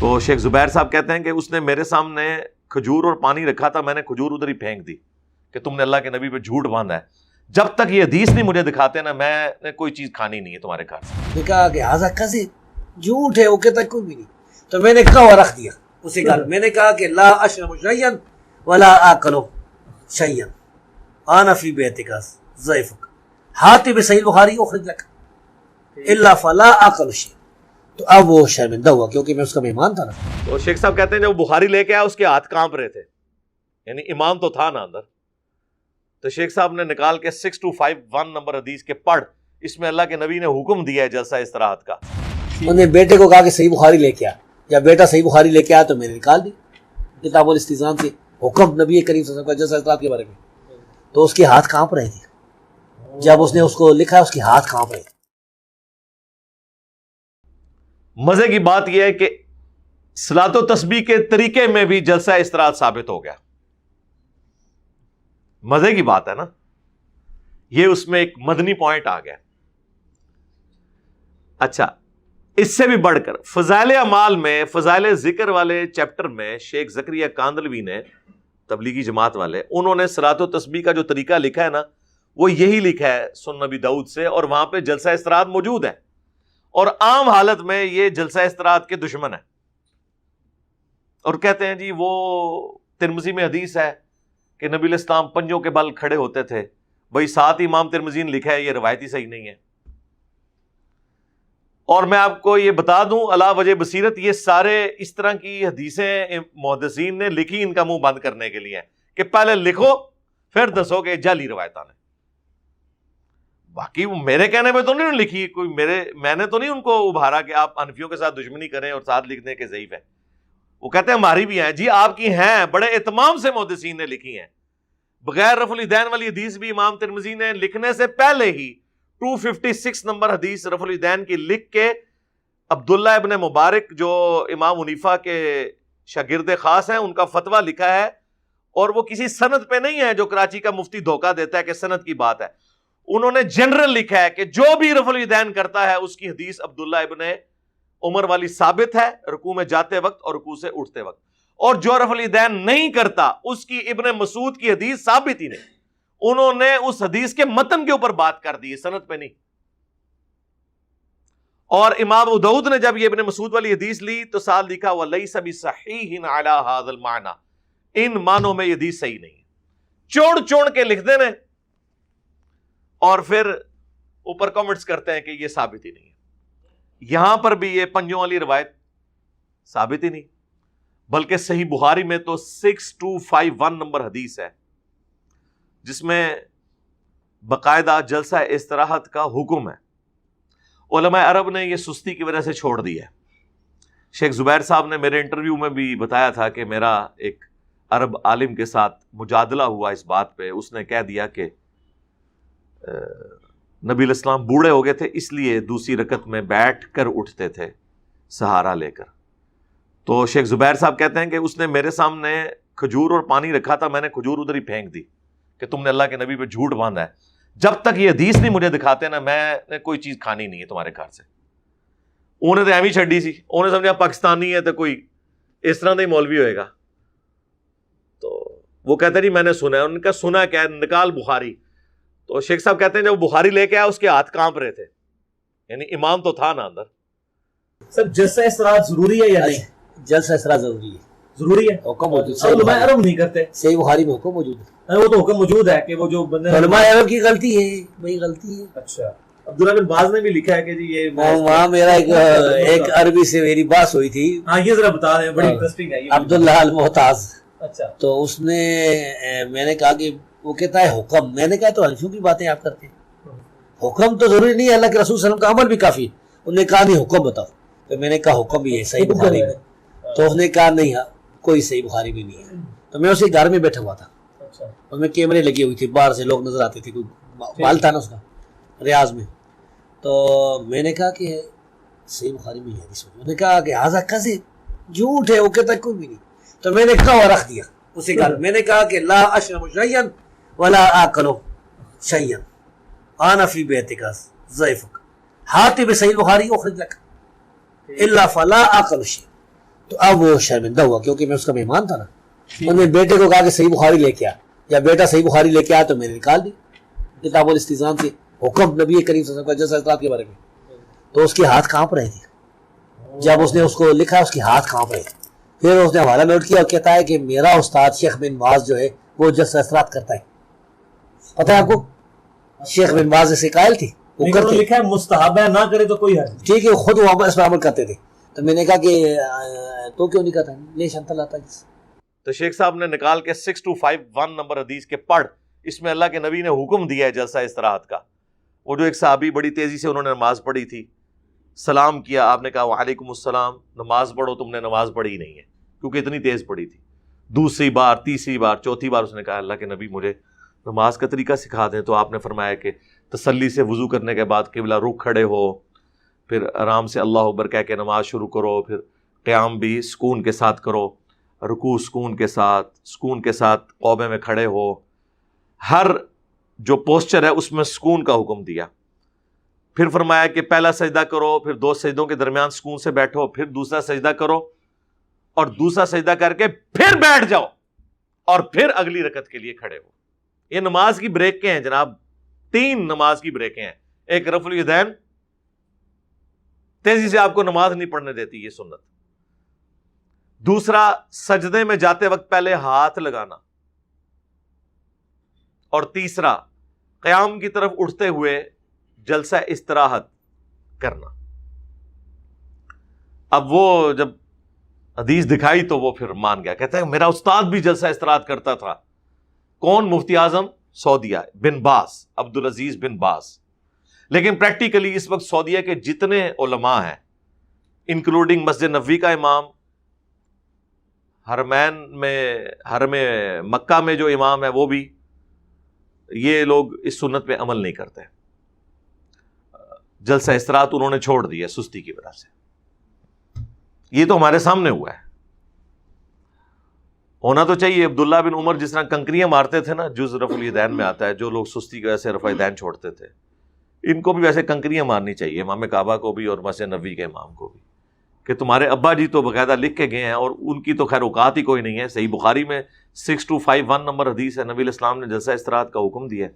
تو شیخ زبیر صاحب کہتے ہیں کہ اس نے میرے سامنے کھجور اور پانی رکھا تھا، میں نے کھجور ادھر ہی پھینک دی کہ تم نے اللہ کے نبی پہ جھوٹ باندھا ہے، جب تک یہ حدیث نہیں مجھے دکھاتے نا میں نے کوئی چیز کھانی نہیں ہے تمہارے گھر سے۔ کہا کہ ہاذا کذب، جھوٹ ہے، وہ کہتا کوئی بھی نہیں۔ تو میں نے کہا رکھ دیا اسی گھر، میں نے کہا کہ لا اشرب شیئا ولا آکل شیئا انا فی بیتک ضیفک، حاتم صحیح بخاری اخرج لک الا فلا آکل شیئا۔ تو اب وہ شرمندہ ہوا کیونکہ میں اس کا مہمان تھا نا۔ تو شیخ صاحب کہتے ہیں جب بخاری لے کے آیا اس کے ہاتھ کانپ رہے تھے، یعنی امام تو تھا نا اندر۔ تو شیخ صاحب نے نکال کے 6251 نمبر حدیث کے پڑھ، اس میں اللہ کے نبی نے حکم دیا ہے جلسہ استراحت کا۔ انہوں نے بیٹے کو کہا کہ صحیح بخاری لے کے آ، جب بیٹا صحیح بخاری لے کے آیا تو میں نے نکال دی کتاب الاستئذان سے حکم نبی کریم صلی اللہ علیہ وسلم کا جلسہ استراحت کے بارے میں۔ تو اس کے ہاتھ کانپ رہے تھے، جب اس نے اس کو لکھا اس کے ہاتھ کانپ رہے تھے۔ مزے کی بات یہ ہے کہ صلاۃ و تسبیح کے طریقے میں بھی جلسہ استراحت ثابت ہو گیا۔ مزے کی بات ہے نا، یہ اس میں ایک مدنی پوائنٹ آ گیا۔ اچھا، اس سے بھی بڑھ کر فضائل اعمال میں، فضائل ذکر والے چیپٹر میں شیخ زکریا کاندلوی نے، تبلیغی جماعت والے، انہوں نے صلاۃ و تسبیح کا جو طریقہ لکھا ہے نا وہ یہی لکھا ہے سنن نبی داؤد سے، اور وہاں پہ جلسہ استراحت موجود ہے، اور عام حالت میں یہ جلسہ استراحت کے دشمن ہے، اور کہتے ہیں جی وہ ترمذی میں حدیث ہے کہ نبی علیہ السلام پنجوں کے بل کھڑے ہوتے تھے۔ بھائی ساتھ امام ترمذی نے لکھا ہے، یہ روایتی صحیح نہیں ہے۔ اور میں آپ کو یہ بتا دوں علا وجہ بصیرت، یہ سارے اس طرح کی حدیثیں محدثین نے لکھی ان کا منہ بند کرنے کے لیے کہ پہلے لکھو پھر دسو کہ جعلی روایتاں نے، باقی وہ میرے کہنے میں تو نہیں لکھی کوئی، میں نے تو نہیں ان کو ابھارا کہ آپ حنفیوں کے ساتھ دشمنی کریں اور ساتھ لکھ دیں کہ ضعیف ہے۔ وہ کہتے ہیں ہماری بھی ہیں جی، آپ کی ہیں، بڑے اہتمام سے محدثین نے لکھی ہیں۔ بغیر رفع الیدین والی حدیث بھی امام ترمذی نے لکھنے سے پہلے ہی 256 نمبر حدیث رفع الیدین کی لکھ کے عبداللہ ابن مبارک جو امام حنیفہ کے شاگرد خاص ہیں ان کا فتویٰ لکھا ہے، اور وہ کسی سند پہ نہیں ہے جو کراچی کا مفتی دھوکہ دیتا ہے کہ سند کی بات ہے۔ انہوں نے جنرل لکھا ہے کہ جو بھی رفع الیدین کرتا ہے اس کی حدیث عبداللہ ابن عمر والی ثابت ہے رکوع میں جاتے وقت اور رکوع سے اٹھتے وقت، اور جو رفع الیدین نہیں کرتا اس کی ابن مسعود کی حدیث ثابت ہی نہیں۔ انہوں نے اس حدیث کے متن کے اوپر بات کر دی ہے، سند پہ نہیں۔ اور امام ابو داؤد نے جب یہ ابن مسعود والی حدیث لی تو ساتھ لکھا وَلَيْسَ بِصَحِيحٍ عَلَى هَذَا الْمَعْنَى، ان معنوں میں یہ حدیث صحیح نہیں ہے، چوڑ کے لکھ دینے اور پھر اوپر کمنٹس کرتے ہیں کہ یہ ثابت ہی نہیں ہے۔ یہاں پر بھی یہ پنجوں والی روایت ثابت ہی نہیں، بلکہ صحیح بخاری میں تو 6251 نمبر حدیث ہے جس میں باقاعدہ جلسہ استراحت کا حکم ہے۔ علماء عرب نے یہ سستی کی وجہ سے چھوڑ دی ہے۔ شیخ زبیر صاحب نے میرے انٹرویو میں بھی بتایا تھا کہ میرا ایک عرب عالم کے ساتھ مجادلہ ہوا اس بات پہ، اس نے کہہ دیا کہ نبی علیہ السلام بوڑھے ہو گئے تھے اس لیے دوسری رکعت میں بیٹھ کر اٹھتے تھے سہارا لے کر۔ تو شیخ زبیر صاحب کہتے ہیں کہ اس نے میرے سامنے کھجور اور پانی رکھا تھا، میں نے کھجور ادھر ہی پھینک دی کہ تم نے اللہ کے نبی پہ جھوٹ باندھا ہے، جب تک یہ حدیث نہیں مجھے دکھاتے نا میں نے کوئی چیز کھانی نہیں ہے تمہارے گھر سے۔ انہیں تو ایویں چھڈی سی، انہیں سمجھا پاکستانی ہے تو کوئی اس طرح کا ہی مولوی ہوئے گا۔ تو وہ کہتے ہیں جی میں نے سنا ہے، ان کا سنا کیا ہے، نکال بخاری۔ تو شیخ صاحب کہتے ہیں جب وہ بخاری لے کے آیا اس کے ہاتھ کانپ رہے تھے، یعنی امام تو تھا نا اندر۔ سر جلسہ استراحت ضروری ہے یا نہیں؟ جلسہ استراحت ضروری ہے، ضروری ہے، حکم موجود علماء عرب نہیں کرتے، صحیح بخاری میں حکم موجود ہے۔ وہ تو حکم موجود ہے کہ وہ جو بندے علماء عرب کی غلطی ہے، وہی غلطی ہے۔ اچھا، عبداللہ بن باز نے بھی لکھا ہے کہ جی یہ وہاں میرا ایک عربی سے میری بات ہوئی تھی، ہاں یہ ذرا بتا دیں، بڑی انٹرسٹنگ ہے یہ۔ عبداللہ المحتاج، اچھا، تو اس نے میں نے کہا کہ وہ کہتا ہے حکم، میں نے کہا تو حنفیوں کی باتیں آپ کرتے ہیں، حکم تو ضروری نہیں ہے، اللہ کے رسول صلی اللہ علیہ وسلم کا عمل بھی کافی ہے۔ انہوں نے کہا نہیں حکم بتاؤ، تو میں نے کہا حکم بھی ہے صحیح بخاری میں، تو اس نے کہا نہیں کوئی صحیح بخاری میں نہیں ہے۔ تو میں اسی گھر میں بیٹھا ہوا تھا، اس میں کیمرے لگے ہوئی تھے، باہر سے لوگ نظر آتے تھے، کوئی مال تھا نا اس کا ریاض میں۔ تو میں نے کہا کہ صحیح بخاری میں ہے، انہوں نے کہا کہ ہاذا کذب، جھوٹ ہے، وہ کہتا کوئی بھی نہیں۔ تو میں نے کہا رکھ دیا اسی گھر، میں نے کہا کہ لا اشرب شیئا ولا آکل شیئا انا فی بیتک ضیفک، حاتم صحیح بخاری اخرج لک الا فلا آکل شیئا تو اب وہ شرمندہ ہوا کیونکہ میں اس کا مہمان تھا نا. انہوں نے بیٹے کو کہا کہ صحیح بخاری لے کے آ, یا بیٹا صحیح بخاری لے کے آیا تو میں نے نکال دی کتاب الاستئذان سے حکم نبی کریم صلی اللہ علیہ وسلم کا جلسہ استراحت کے بارے میں. تو اس کے ہاتھ کانپ رہے تھے جب اس نے اس کو لکھا, اس کے ہاتھ کانپ رہے تھے. پھر اس نے حوالہ نوٹ کیا اور کہتا ہے کہ میرا استاد شیخ بن باز جو ہے وہ جلسہ استراحت کرتا ہے. پتہ ہے آپ کو شیخ بن باز ایسے قائل تھے, وہ کرتے لکھا ہے مستحب ہے, نہ کرے تو کوئی حرج نہیں. ٹھیک ہے, خود وہ اس پر عمل کرتے تھے. تو میں نے کہا کہ تو کیوں نہیں کرتا, لے شنتا لاتا جس. تو شیخ صاحب نے نکال کے 6251 نمبر حدیث کے پڑھ, اس میں اللہ کے نبی نے حکم دیا ہے جلسہ استراحت کا. وہ جو ایک صحابی بڑی تیزی سے انہوں نے نماز پڑھی تھی, سلام کیا, آپ نے کہا وعلیکم السلام, نماز پڑھو, تم نے نماز پڑھی ہی نہیں ہے کیونکہ اتنی تیز پڑھی تھی. دوسری بار, تیسری بار, چوتھی بار اس نے کہا اللہ کے نبی مجھے نماز کا طریقہ سکھا دیں. تو آپ نے فرمایا کہ تسلی سے وضو کرنے کے بعد قبلہ رخ کھڑے ہو, پھر آرام سے اللہ اکبر کہہ کے نماز شروع کرو, پھر قیام بھی سکون کے ساتھ کرو, رکوع سکون کے ساتھ قوبے میں کھڑے ہو. ہر جو پوسچر ہے اس میں سکون کا حکم دیا. پھر فرمایا کہ پہلا سجدہ کرو, پھر 2 سجدوں کے درمیان سکون سے بیٹھو, پھر دوسرا سجدہ کرو, اور دوسرا سجدہ کر کے پھر بیٹھ جاؤ, اور پھر اگلی رکعت کے لیے کھڑے ہو. یہ نماز کی بریکیں ہیں جناب, 3 نماز کی بریکیں ہیں. ایک رفع الیدین, تیزی سے آپ کو نماز نہیں پڑھنے دیتی یہ سنت. دوسرا سجدے میں جاتے وقت پہلے ہاتھ لگانا, اور تیسرا قیام کی طرف اٹھتے ہوئے جلسہ استراحت کرنا. اب وہ جب حدیث دکھائی تو وہ پھر مان گیا, کہتا ہے میرا استاد بھی جلسہ استراحت کرتا تھا. کون؟ مفتی اعظم سعودیہ بن باز, عبدالعزیز بن باز. لیکن پریکٹیکلی اس وقت سعودیہ کے جتنے علماء ہیں, انکلوڈنگ مسجد نبوی کا امام, حرم مکہ میں جو امام ہے وہ بھی, یہ لوگ اس سنت پہ عمل نہیں کرتے. جلسہ استراحت انہوں نے چھوڑ دی ہے سستی کی وجہ سے. یہ تو ہمارے سامنے ہوا ہے. ہونا تو چاہیے. عبداللہ بن عمر جس طرح کنکریاں مارتے تھے نا, جز رفع الیدین میں آتا ہے, جو لوگ سستی کی وجہ سے رفع الیدین چھوڑتے تھے, ان کو بھی ویسے کنکریاں مارنی چاہیے, امام کعبہ کو بھی اور مسجد نبوی کے امام کو بھی, کہ تمہارے ابا جی تو باقاعدہ لکھ کے گئے ہیں, اور ان کی تو خیر اوقات ہی کوئی نہیں ہے. صحیح بخاری میں 6251 نمبر حدیث ہے, نبی علیہ السلام نے جلسہ استراحت کا حکم دیا ہے.